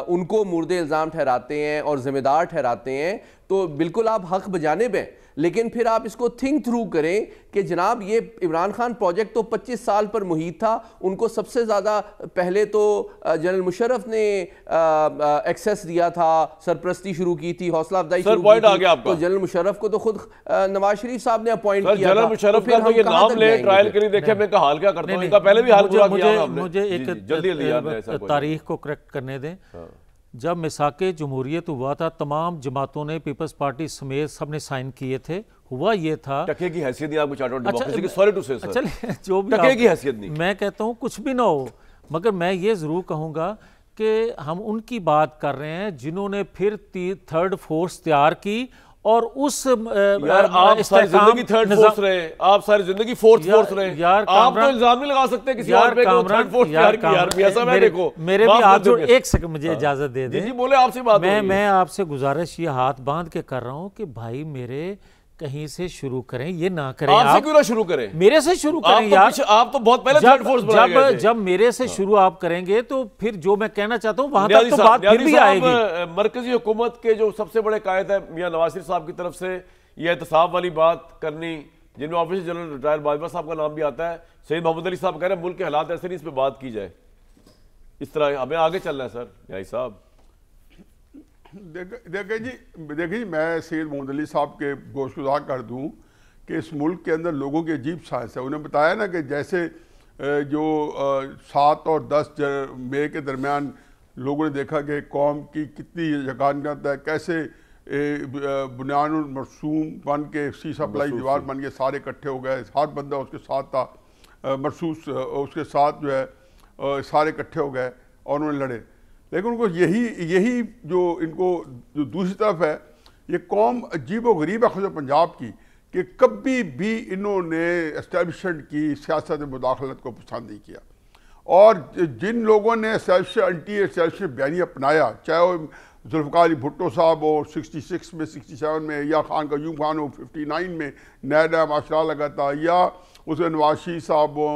उनको मुर्दे इल्ज़ाम ठहराते हैं और जिम्मेदार ठहराते हैं तो बिल्कुल आप हक बजानिब हैं, लेकिन फिर आप इसको थिंक थ्रू करें कि जनाब ये इमरान खान प्रोजेक्ट तो 25 साल पर मुहित था। उनको सबसे ज़्यादा पहले तो जनरल मुशर्रफ ने एक्सेस दिया था, सरपरस्ती शुरू की थी, हौसला अफजाई शुरू की थी, तो जनरल मुशर्रफ को तो खुद नवाज शरीफ साहब ने अपॉइंट किया था। जनरल मुशर्रफ का तो ये नाम ले ट्रायल के लिए देखे, मैं का हाल क्या करता हूं, इनका पहले भी हाल पूरा किया हमने। मुझे एक तारीख को करेक्ट करने दें। जब मिसाके जमहूरियत हुआ था, तमाम जमातों ने, पीपल्स पार्टी समेत सब ने साइन किए थे। हुआ ये था, टके की हैसियत नहीं आपको चार्टर ऑफ डेमोक्रेसी की, सॉरी टू से सर, चलिए जो भी टके की हैसियत नहीं, मैं कहता हूँ कुछ भी ना हो, मगर मैं ये ज़रूर कहूँगा कि हम उनकी बात कर रहे हैं जिन्होंने फिर थर्ड फोर्स तैयार की और उस यार आप सारी जिंदगी थर्ड फोर्स रहे, आप सारी जिंदगी फोर्थ फोर्स रहे यार, आप तो इल्जाम नहीं लगा सकते किसी और पे को थर्ड फोर्स यार की। यार ऐसा मैं देखो, मेरे भी आप जो एक सेकंड मुझे इजाजत दे दें। जी बोले, आपसे बात मैं आपसे गुजारिश ये हाथ बांध के कर रहा हूँ कि भाई मेरे कहीं से शुरू करें, ये ना करें। आपसे क्यों ना शुरू करें? मेरे से शुरू करें यार। आप तो बहुत पहले थर्ड फोर्स बनाए गए थे। जब मेरे से शुरू आप करेंगे तो फिर जो मैं कहना चाहता हूं वहां तक तो बात फिर भी आएगी। मरकजी हुकूमत के जो सबसे बड़े कायद है मियां नवाज शरीफ साहब की तरफ से ये एहतसाब वाली बात करनी, जिनमें ऑफिसर जनरल रिटायर्ड बाजवा साहब का नाम भी आता है, सैयद मोहम्मद अली साहब कह रहे हैं मुल्क के हालात ऐसे नहीं, इस पर बात की जाए। इस तरह हमें आगे चलना है सर याई साहब। देखिए जी, मैं सैयद मोहम्मद अली साहब के गोशगुजार कर दूं कि इस मुल्क के अंदर लोगों की अजीब साइंस है। उन्हें बताया ना कि जैसे जो 7 और 10 मई के दरमियान लोगों ने देखा कि कौम की कितनी यकानत है, कैसे बुनियानुल मरसूम बन के सी सप्लाई दीवार बन के सारे इकट्ठे हो गए, हर बंदा उसके साथ था। मरसूस उसके साथ जो है सारे इकट्ठे हो गए और उन्होंने लड़े। लेकिन उनको यही जो इनको जो दूसरी तरफ है, ये कौम अजीब व गरीब है खुद पंजाब की, कि कभी भी इन्होंने एस्टेब्लिशमेंट की सियासत में मुदाखलत को पसंद नहीं किया। और जिन लोगों ने एंटी एस्टेब्लिशमेंट बयानी अपनाया, चाहे वो जुल्फ़िकार अली भुट्टो साहब हो 66 में, 67 में, या खान कयूम खान हो 59 में नया माशरा लगा था, या उसमें नवाज शरीफ साहब हो,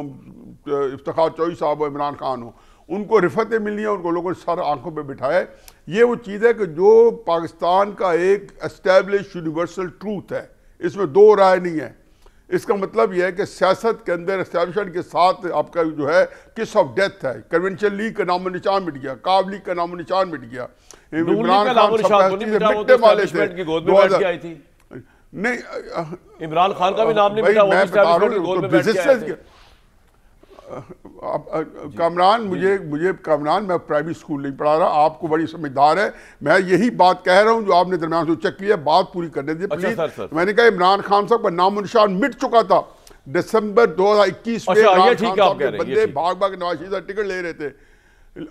इफ्तिखार चौधरी साहब हो, इमरान खान हो, उनको रिफतें मिली हैं, उनको लोगों ने सारा आंखों पे बिठाया। ये वो चीज़ है कि जो पाकिस्तान का एक एस्टेब्लिश यूनिवर्सल ट्रूथ है, इसमें दो राय नहीं है। इसका मतलब यह है कि सियासत के अंदर एस्टेब्लिशमेंट के साथ आपका जो है किस ऑफ डेथ है। कन्वेंशन लीग का नामो निशान मिट गया, काब लीग का नामो निशान मिट गया, इमरान खान मिटने वाले थे। नहीं, इमरान खान का भी नाम नहीं मिटा, कामरान, मुझे कामरान, मैं प्राइमरी स्कूल नहीं पढ़ा रहा, आपको बड़ी समझदार है, मैं यही बात कह रहा हूँ जो आपने दरमियान से चेक किया, बात पूरी करने दी प्लीज। अच्छा, मैंने कहा इमरान खान साहब का नामो निशान मिट चुका था दिसंबर 2021 में। इमरान खान साहब के बंदे भाग भाग नवाज शरीफ से टिकट ले रहे थे,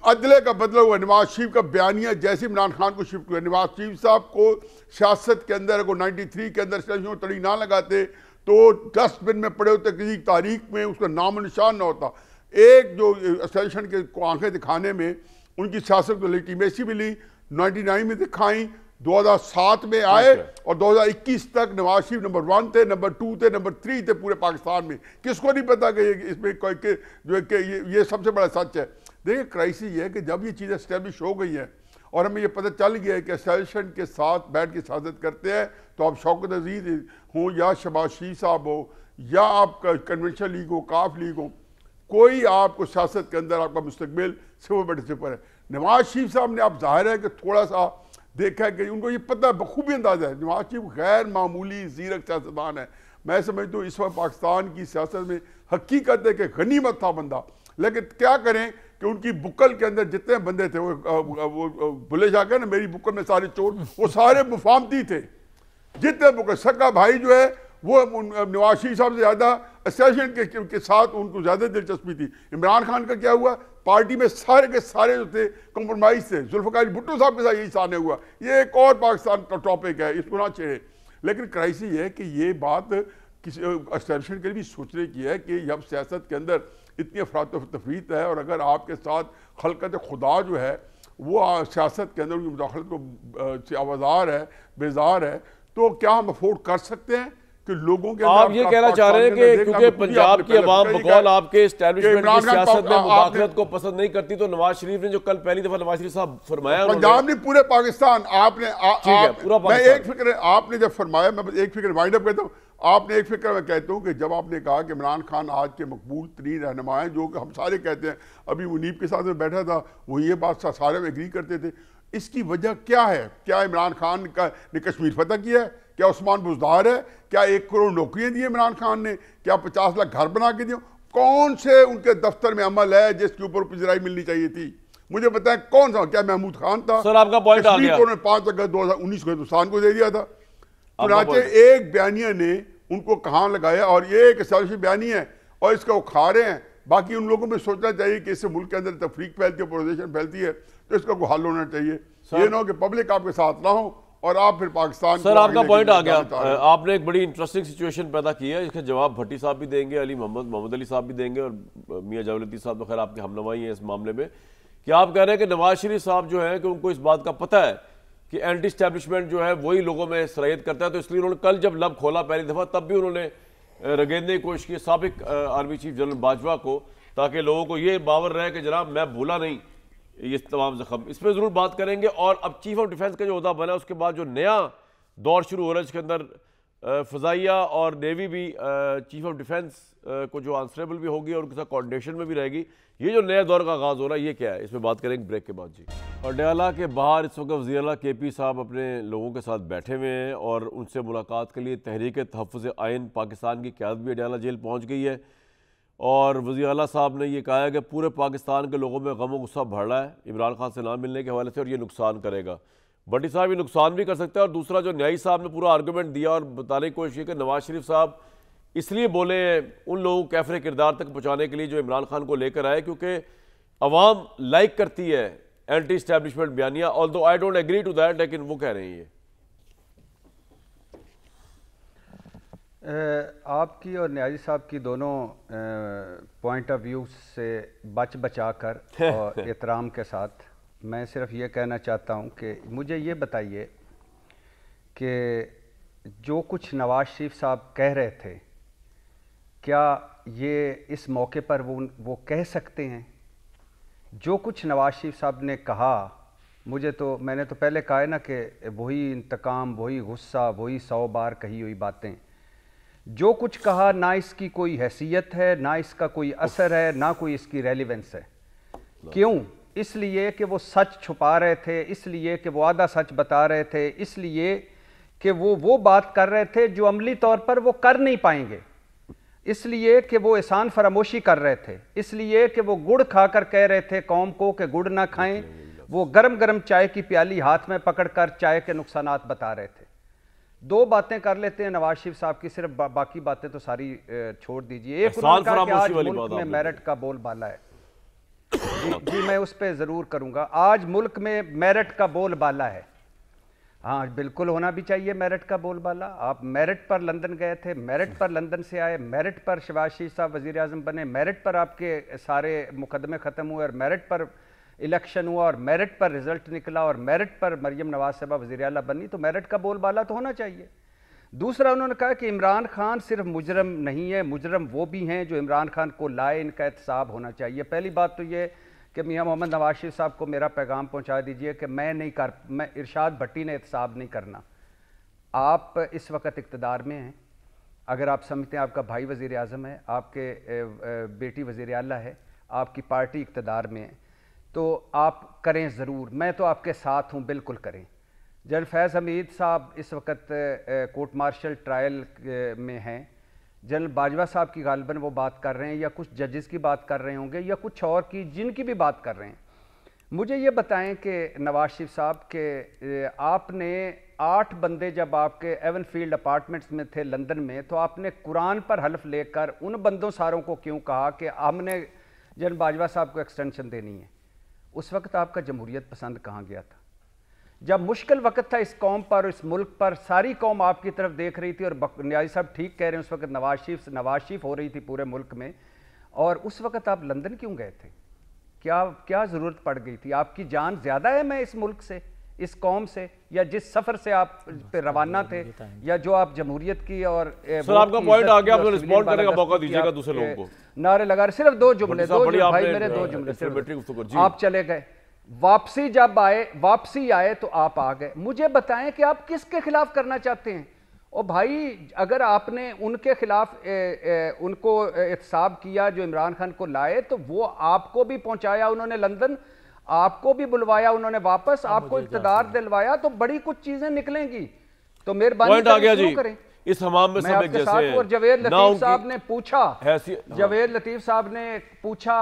अदले का बदला हुआ। नवाज शरीफ का बयानिया जैसे इमरान खान को शिफ्ट हुआ, नवाज शरीफ साहब को सियासत के अंदर अगर 93 के अंदर तड़ी ना लगाते तो डस्टबिन में पड़े होते, किसी तारीख में उसका नाम निशान ना होता। एक जो एस्टेब्लिशमेंट के आंखें दिखाने में उनकी सियासत को लेजिटिमेसी मिली, 99 में दिखाई, 2007 में आए और 2021 तक नवाज शरीफ नंबर 1 थे, नंबर 2 थे, नंबर 3 थे पूरे पाकिस्तान में। किसको नहीं पता कि इसमें जो है कि ये सबसे बड़ा सच है। देखिए क्राइसिस ये है कि जब ये चीज़ें एस्टेब्लिश हो गई हैं और हमें ये पता चल गया है कि एस्टेब्लिशमेंट के साथ बैठ के सियासत करते हैं, तो आप शौकत अजीज हों या शहबाज शरीफ साहब हो या आप कन्वेंशन लीग हो, काफ लीग हो, कोई आपको सियासत के अंदर आपका मुस्तकबिल सिफर बटे सिफर है। नवाज शरीफ साहब ने आप जाहिर है कि थोड़ा सा देखा है कि उनको ये पता बखूबी अंदाजा है, नवाज शरीफ गैर मामूली ज़ीरक सियासतदान है। मैं समझता हूँ इस वक्त पाकिस्तान की सियासत में हकीकत है कि गनीमत था बंदा, लेकिन क्या करें कि उनकी बुक्कल के अंदर जितने बंदे थे वो बुले जाकर ना मेरी बुक्कल में सारे चोर, वो सारे मुफाहमती थे। जितने बुक्कल सक्का भाई जो है वो नवाज शरीफ साहब से ज़्यादा एस्टेब्लिशमेंट के साथ उनको ज़्यादा दिलचस्पी थी। इमरान खान का क्या हुआ, पार्टी में सारे के सारे जो थे कॉम्प्रोमाइज़ थे। जुल्फ़िकार अली भुट्टो साहब के साथ यही सामने हुआ। ये एक और पाकिस्तान का टॉपिक है, इसको ना छेड़े। लेकिन क्राइसिस ये है कि ये बात किसी एस्टेब्लिशमेंट के लिए भी सोचने की है कि जब सियासत के अंदर इतनी अफरात तफरीत है और अगर आपके साथ खलकत खुदा जो है वो सियासत के अंदर उनकी मुदाखलत को आवाज़ार है, बेजार है, तो क्या हम अफोर्ड कर सकते हैं कि लोगों के आप ये कहना चाह रहे हैं कि क्योंकि पंजाब की अवाम बकौल आपके एस्टैब्लिशमेंट की सियासत में मुदाखलत को पसंद नहीं करती, तो नवाज शरीफ ने जो कल पहली दफा नवाज शरीफ साहब फरमाया, पंजाब ने पूरे पाकिस्तान, आपने पूरा मैं एक फिक्र आपने जब फरमाया, मैं एक फिक्र वाइंड अप कहता हूँ, आपने एक फिक्र मैं कहता हूँ कि जब आपने कहा कि इमरान खान आज के मकबूल तरीन रहनुमा हैं, जो कि हम सारे कहते हैं, अभी मुनीब के साथ में बैठा था वो ये बात सारे में एग्री करते थे, इसकी वजह क्या है? क्या इमरान खान ने कश्मीर फतह किया है? क्या उस्मान बुज़दार है? क्या 1 करोड़ नौकरियां दी इमरान खान ने? क्या 50 लाख घर बना के दिए? कौन से उनके दफ्तर में अमल है जिसके ऊपर पिजराई मिलनी चाहिए थी? मुझे बताएं कौन सा? क्या महमूद खान था? सर आपका पॉइंट आ गया। 5 अगस्त 2019 को हिंदुस्तान को दे दिया था। चुनाचे एक बयानिया ने उनको कहाँ लगाया और ये एक एस्टेब्लिश बयानी है और इसका वो खा रहे हैं। बाकी उन लोगों में सोचना चाहिए कि इससे मुल्क के अंदर तफरीक फैलती है, पोलराइजेशन फैलती है, तो इसका कोई हल होना चाहिए। ये ना हो कि पब्लिक आपके साथ ना हो और आप फिर पाकिस्तान। सर आपका पॉइंट आ गया। आपने एक बड़ी इंटरेस्टिंग सिचुएशन पैदा की है, इसका जवाब भट्टी साहब भी देंगे, मोहम्मद अली साहब भी देंगे और मियां जवालती साहब तो खैर आपके हमनवाई हैं इस मामले में। कि आप कह रहे हैं कि नवाज शरीफ साहब जो है कि उनको इस बात का पता है कि एंटी स्टैब्लिशमेंट जो है वही लोगों में सराहियत करता है, तो इसलिए उन्होंने कल जब लब खोला पहली दफ़ा तब भी उन्होंने रगेदने की कोशिश की साबिक आर्मी चीफ जनरल बाजवा को, ताकि लोगों को ये बावर रहे कि जनाब मैं भूला नहीं ये तमाम जख्म। इस पर ज़रूर बात करेंगे। और अब चीफ ऑफ डिफेंस का जो अहदा बना उसके बाद जो नया दौर शुरू हो रहा है जिसके अंदर फ़ज़ाइया और नेवी भी चीफ ऑफ डिफेंस को जो आंसरेबल भी होगी और उनके साथ कोऑर्डिनेशन में भी रहेगी, ये जो नया दौर का आगाज़ हो रहा है ये क्या है, इसमें बात करेंगे ब्रेक के बाद। जी, अडयाला के बाहर इस वक्त वज़ीर आला KP साहब अपने लोगों के साथ बैठे हुए हैं और उनसे मुलाकात के लिए तहरीक तहफ़्फ़ुज़ आइन पाकिस्तान की क़यादत भी अडयाला जेल पहुँच गई है और वज़ीर आला साहब ने ये कहा है कि पूरे पाकिस्तान के लोगों में गम व गुस्सा बढ़ रहा है इमरान खान से ना मिलने के हवाले से और ये नुकसान करेगा। भट्टी साहब ये नुकसान भी कर सकते हैं और दूसरा जो न्यायी साहब ने पूरा आर्गूमेंट दिया और बताने की कोशिश की कि नवाज शरीफ साहब इसलिए बोले हैं उन लोगों को कैफरे किरदार तक पहुंचाने के लिए जो इमरान खान को लेकर आए, क्योंकि अवाम लाइक करती है एंटी इस्टेब्लिशमेंट बयानिया, although I don't agree to that, लेकिन वो कह रहे हैं ये। आपकी और न्याजी साहब की दोनों पॉइंट ऑफ व्यू से बचा कर और एहतराम के साथ मैं सिर्फ ये कहना चाहता हूँ कि मुझे ये बताइए कि जो कुछ नवाज शरीफ साहब कह रहे थे, क्या ये इस मौके पर वो कह सकते हैं? जो कुछ नवाज शरीफ साहब ने कहा, मैंने तो पहले कहा है ना कि वही इंतकाम, वही गुस्सा, वही 100 बार कही हुई बातें। जो कुछ कहा ना इसकी कोई हैसियत है, ना इसका कोई असर है, ना कोई इसकी रेलिवेंस है। क्यों? इसलिए कि वो सच छुपा रहे थे, इसलिए कि वो आधा सच बता रहे थे, इसलिए कि वो बात कर रहे थे जो अमली तौर पर वो कर नहीं पाएंगे, इसलिए कि वो एहसान फरामोशी कर रहे थे, इसलिए कि वो गुड़ खाकर कह रहे थे कौम को कि गुड़ ना खाएं। वो गरम गरम चाय की प्याली हाथ में पकड़कर चाय के नुकसानात बता रहे थे। 2 बातें कर लेते हैं नवाज शरीफ साहब की, सिर्फ बाकी बातें तो सारी छोड़ दीजिए। एक उन्होंने कहा कि आज मुल्क में मेरिट का बोलबाला है। जी मैं उस पर ज़रूर करूँगा। आज मुल्क में मेरिट का बोलबाला है। हाँ, बिल्कुल होना भी चाहिए मेरिट का बोलबाला। आप मेरिट पर लंदन गए थे, मेरिट पर लंदन से आए, मेरिट पर शहबाज शरीफ साहब वज़ीर आज़म बने, मेरिट पर आपके सारे मुकदमे ख़त्म हुए और मेरिट पर इलेक्शन हुआ और मेरिट पर रिजल्ट निकला और मेरिट पर मरियम नवाज साहबा वज़ीर आला बनी, तो मेरिट का बोलबाला तो होना चाहिए। दूसरा, उन्होंने कहा कि इमरान खान सिर्फ मुजरम नहीं है, मुजरम वो भी हैं जो इमरान खान को लाए, इनका एहतसाब होना चाहिए। पहली बात तो ये कि मियां मोहम्मद नवाज शरीफ साहब को मेरा पैगाम पहुंचा दीजिए कि मैं इरशाद भट्टी ने एहतसाब नहीं करना। आप इस वक्त इक़्तिदार में हैं, अगर आप समझते हैं आपका भाई वज़ीर आज़म है, आपके बेटी वज़ीर आला है, आपकी पार्टी इक़्तिदार में है, तो आप करें ज़रूर। मैं तो आपके साथ हूँ, बिल्कुल करें। जनरल फैज़ हमीद साहब इस वक्त कोर्ट मार्शल ट्रायल में हैं। जनरल बाजवा साहब की गालिबन वो बात कर रहे हैं, या कुछ जजेस की बात कर रहे होंगे, या कुछ और की जिनकी भी बात कर रहे हैं। मुझे ये बताएं कि नवाज शरीफ साहब के आपने 8 बंदे जब आपके एवनफील्ड अपार्टमेंट्स में थे लंदन में, तो आपने कुरान पर हल्फ लेकर उन बंदों सारों को क्यों कहा कि हमने जनरल बाजवा साहब को एक्सटेंशन देनी है? उस वक्त आपका जमहूरियत पसंद कहाँ गया था? जब मुश्किल वक्त था इस कौम पर, इस मुल्क पर, सारी कौम आपकी तरफ देख रही थी। और न्याजी साहब ठीक कह रहे हैं, उस वक्त नवाज शरीफ हो रही थी पूरे मुल्क में। और उस वक्त आप लंदन क्यों गए थे? क्या ज़रूरत पड़ गई थी? आपकी जान ज़्यादा है मैं इस मुल्क से, इस कौम से, या जिस सफ़र से आप पे रवाना थे, या जो आप जमहूरियत की और सर आपका पॉइंट आ गया, आप रिस्पॉन्ड करने का मौका दीजिएगा दूसरे लोगों को। नारे लगा रहे, सिर्फ 2 जुमले, भाई मेरे 2 जुमले। आप चले गए, वापसी आए तो आप आ गए। मुझे बताएं कि आप किसके खिलाफ करना चाहते हैं? और भाई अगर आपने उनके खिलाफ उनको एहतसाब किया जो इमरान खान को लाए, तो वो आपको भी पहुंचाया उन्होंने लंदन, आपको भी बुलवाया उन्होंने वापस, आपको इक़्तिदार दिलवाया, तो बड़ी कुछ चीजें निकलेंगी। तो मेहरबानी करें। इस हमाम में सब एक जैसे हैं। और जवेद लतीफ़ साहब ने पूछा, जवेद लतीफ़ साहब ने पूछा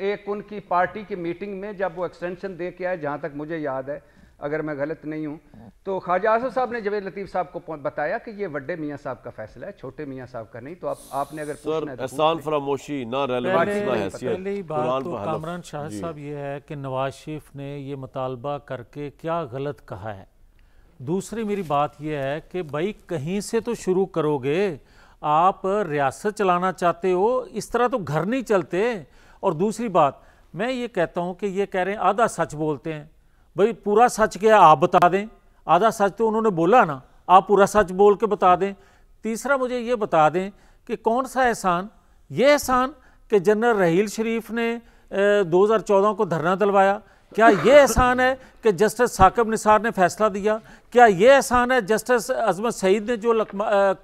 एक उनकी पार्टी की मीटिंग में, जब वो एक्सटेंशन दे के आए, जहां तक मुझे याद है, अगर मैं गलत नहीं हूं, तो ख्वाजा आसिफ साहब ने जवेद लतीफ़ साहब को बताया कि ये बड़े मियां साहब का फैसला है, छोटे मियां साहब का नहीं। तो आपने अगर एहसान फरामोशी ना रेलेवेंस ना हैसियत। पहली बात तो कामरान शाह साहब ये है कि नवाज शरीफ ने ये मुतालबा करके क्या गलत कहा है। दूसरी मेरी बात यह है कि भाई कहीं से तो शुरू करोगे, आप रियासत चलाना चाहते हो, इस तरह तो घर नहीं चलते। और दूसरी बात मैं ये कहता हूँ कि ये कह रहे हैं आधा सच बोलते हैं, भाई पूरा सच क्या है आप बता दें। आधा सच तो उन्होंने बोला ना, आप पूरा सच बोल के बता दें। तीसरा मुझे ये बता दें कि कौन सा एहसान, ये एहसान कि जनरल रहील शरीफ ने 2014 को धरना दिलवाया, क्या ये एहसान है कि जस्टिस साकिब निसार ने फैसला दिया? क्या ये एहसान है जस्टिस अजमत सईद ने जो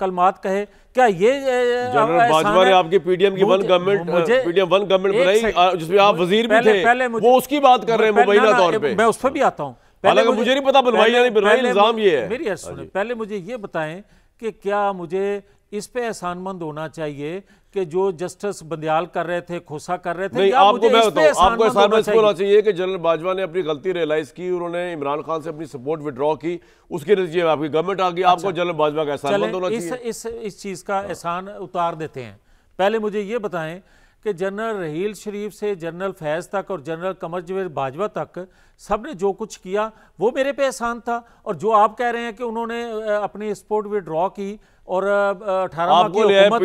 कलमात कहे? क्या ये जनरल बाजवा ने आपकी पीडीएम की वन गवर्नमेंट बनाई जिसमें आप वजीर भी थे, वो उसकी बात कर रहे हैं मुबैना तौर पे। मैं उस पर भी आता हूँ, हालांकि मुझे नहीं पता बनवाई या नहीं बनवाई, इल्जाम ये है। मेरी सुने, पहले मुझे ये बताएं कि क्या मुझे इस पे एहसानमंद होना चाहिए कि जो जस्टिस बंदियाल कर रहे थे, खोसा कर रहे थे, नहीं, या आपको मुझे मैं इस पे बताऊं, आपको एहसानमंद होना चाहिए कि जनरल बाजवा ने अपनी गलती रियलाइज की, उन्होंने इमरान खान से अपनी सपोर्ट विड्रॉ की, उसके नतीजे में आपकी गवर्नमेंट आ गई। आपको जनरल बाजवा का एहसानमंद होना चाहिए। इस चीज का एहसान उतार देते हैं। पहले मुझे ये बताएं कि जनरल रहील शरीफ से जनरल फैज़ तक और जनरल कमर जवेद बाजवा तक सब ने जो कुछ किया वो मेरे पे एहसान था, और जो आप कह रहे हैं कि उन्होंने अपनी सपोर्ट विड्रॉ की और 18 की हुकूमत,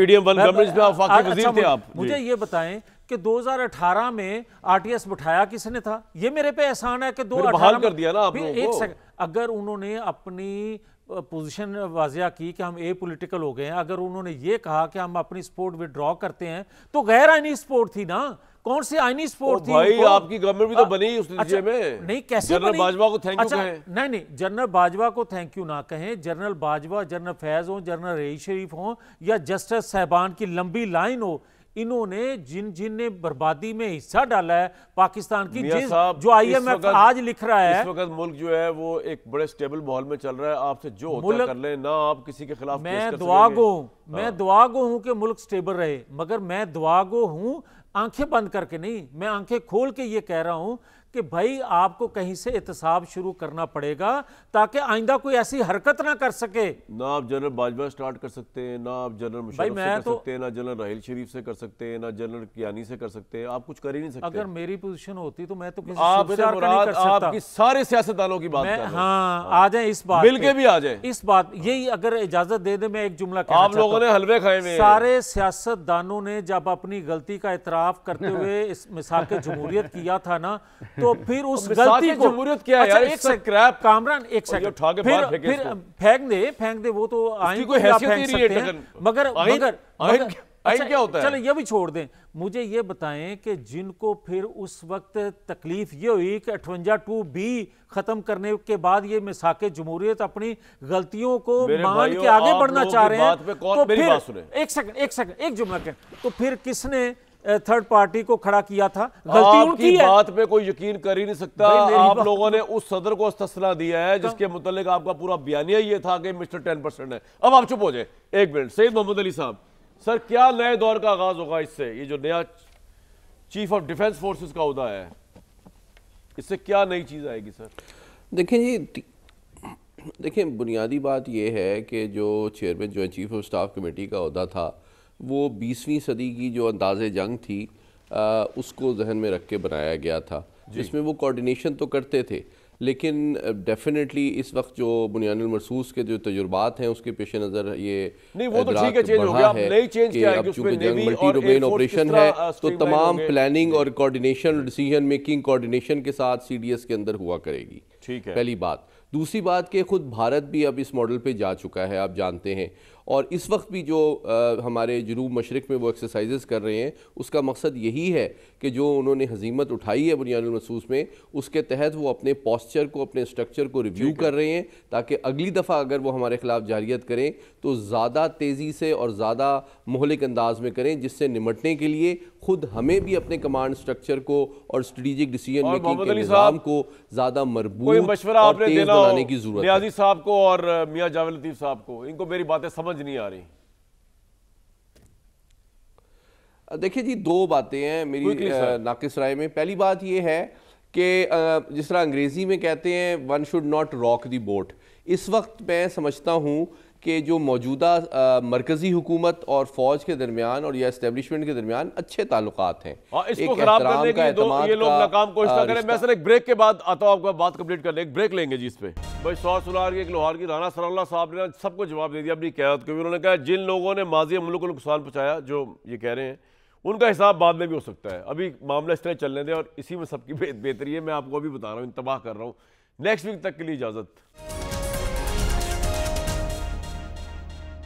मुझे ये बताएं कि 2018 में आरटीएस बिठाया किसने था? ये मेरे पे एहसान है कि 2018 कर दिया ना आप लोगों को। अगर उन्होंने अपनी पोजीशन वाजिया की कि हम ए पॉलिटिकल हो गए हैं, अगर उन्होंने ये कहा कि हम अपनी सपोर्ट विड्रॉ करते हैं, तो गैर आईनी सपोर्ट थी ना, कौन सी आईनी सपोर्ट थी? भाई आपकी गवर्नमेंट भी तो बनी उस नतीजे में। नहीं, कैसे जनरल बाजवा को थैंक यू कहें। नहीं, जनरल बाजवा को थैंक यू ना कहें। जनरल बाजवा, जनरल फैज हो, जनरल रहील शरीफ हो, या जस्टिस साहबान की लंबी लाइन हो, इन्होंने जिनने बर्बादी में हिस्सा डाला है पाकिस्तान की, जो IMF आज लिख रहा है, इस वक्त मुल्क जो है वो एक बड़े स्टेबल माहौल में चल रहा है। आपसे जो होता कर ले ना, आप किसी के खिलाफ मैं दुआ गो हूं कि मुल्क स्टेबल रहे, मगर मैं दुआ गो हूं आंखें बंद करके नहीं, मैं आंखें खोल के ये कह रहा हूं कि भाई आपको कहीं से एहतसाब शुरू करना पड़ेगा ताकि आइंदा कोई ऐसी हरकत ना कर सके। ना आप जनरल बाजवा स्टार्ट कर सकते हैं, ना आप जनरल मुशर्रफ से कर सकते हैं, ना जनरल राहिल शरीफ से कर सकते हैं, ना जनरल कियानी से कर सकते हैं। आप कुछ कर ही नहीं सकते। अगर मेरी पोजीशन होती तो मैं तो किसी सूबेदार का नहीं कर सकता। आपकी सारे सियासतदानों की बात कर रहा हूं। हाँ, आ जाए इस बात मिल के भी आ जाए इस बात, यही अगर इजाजत दे दे मैं एक जुमला कहना आप लोगों ने हलवे खाए हुए। सारे सियासतदानों ने जब अपनी गलती का इतराफ करते हुए इस मिसाक जमहूरियत किया था ना, तो फिर उस गलती को जमहूरियत क्या है यार, एक सेकंड कामरान, एक सेकंड फिर फेंक दे वो तो आइन को फेंक सकते हैं, मगर क्या होता है? चलो ये भी छोड़ दें। मुझे ये बताएं कि जिनको फिर उस वक्त तकलीफ ये हुई कि 58(2)B खत्म करने के बाद ये मिसाक जमहूरियत अपनी गलतियों को मान के आगे बढ़ना चाह रहे हैं, तो फिर एक सेकंड एक जुमला कहें, तो फिर किसने थर्ड पार्टी को खड़ा किया था? गलती उनकी है। बात पे कोई यकीन कर ही नहीं सकता। आप लोगों ने उस सदर को इस्तेस्ना दिया है जिसके मुतालिक आपका पूरा बयानिया ये था कि मिस्टर 10% है। अब आप चुप हो जाए एक मिनट। सैयद मोहम्मद अली साहब, सर क्या नए दौर का आगाज होगा इससे? ये जो नया चीफ ऑफ डिफेंस फोर्सेस का ओहदा है, इससे क्या नई चीज आएगी सर? देखें बुनियादी बात यह है कि जो चेयरमैन जो चीफ ऑफ स्टाफ कमेटी का ओहदा था वो 20वीं सदी की जो अंदाज़े जंग थी उसको जहन में रख के बनाया गया था, जिसमें वो कोऑर्डिनेशन तो करते थे, लेकिन डेफिनेटली इस वक्त जो बुनियानुल मरसूस के जो तजुर्बात हैं उसके पेश नज़र ये नहीं, वो तो ठीक है, चेंज हो गया। अब नई चेंज क्या है कि चूँकि जंग मल्टी डोमेन ऑपरेशन है तो तमाम प्लानिंग और कोऑर्डिनेशन और डिसीजन मेकिंग कोऑर्डिनेशन के साथ CDS के अंदर हुआ करेगी। ठीक है, पहली बात। दूसरी बात कि खुद भारत भी अब इस मॉडल पे जा चुका है, आप जानते हैं, और इस वक्त भी जो हमारे जनूब मशरिक में वो एक्सरसाइजेस कर रहे हैं उसका मकसद यही है कि जो उन्होंने हजीमत उठाई है बुनियानुल मरसूस में, उसके तहत वो अपने पोस्चर को, अपने स्ट्रक्चर को रिव्यू कर रहे हैं ताकि अगली दफ़ा अगर वो हमारे खिलाफ जारियत करें तो ज़्यादा तेज़ी से और ज़्यादा मोहलिक अंदाज में करें, जिससे निमटने के लिए खुद हमें भी अपने कमांड स्ट्रक्चर को और स्ट्रेटेजिक डिसीजन मेकिंग के निज़ाम को ज़्यादा मजबूत और तेज़ बनाने की ज़रूरत है। नियाज़ी साहब को और मियां जावेद लतीफ़ साहब को, इनको मेरी बातें समझ नहीं आ रही। देखिए जी, दो बातें हैं मेरी नाकिस राय में। पहली बात यह है कि जिस तरह अंग्रेज़ी में कहते हैं one should not rock the boat. इस वक्त मैं समझता हूँ कि जो मौजूदा मरकज़ी हुकूमत और फ़ौज के दरमियान और या इस्टेब्लिशमेंट के दरमियान अच्छे ताल्लुकात हैं। इसको खराब करने के लिए ये लोग नाकाम कोशिश ना करें। मैं सर एक ब्रेक के बाद आता हूँ, आपका बात कंप्लीट करने, एक ब्रेक लेंगे जी इस पे। भाई सौर सुलार की एक लोहार की राना सनाउल्लाह साहब ने सबको जवाब दे दिया अपनी क़यादत को भी। उन्होंने कहा जिन लोगों ने माजी मुल्क को नुकसान पहुँचाया, जो ये कह रहे हैं, उनका हिसाब बाद में भी हो सकता है। अभी मामला इस तरह चलने दें और इसी में सबकी बेहतरी है। मैं आपको अभी बता रहा हूँ, इंतबाह कर रहा हूँ। नेक्स्ट वीक तक के लिए इजाज़त।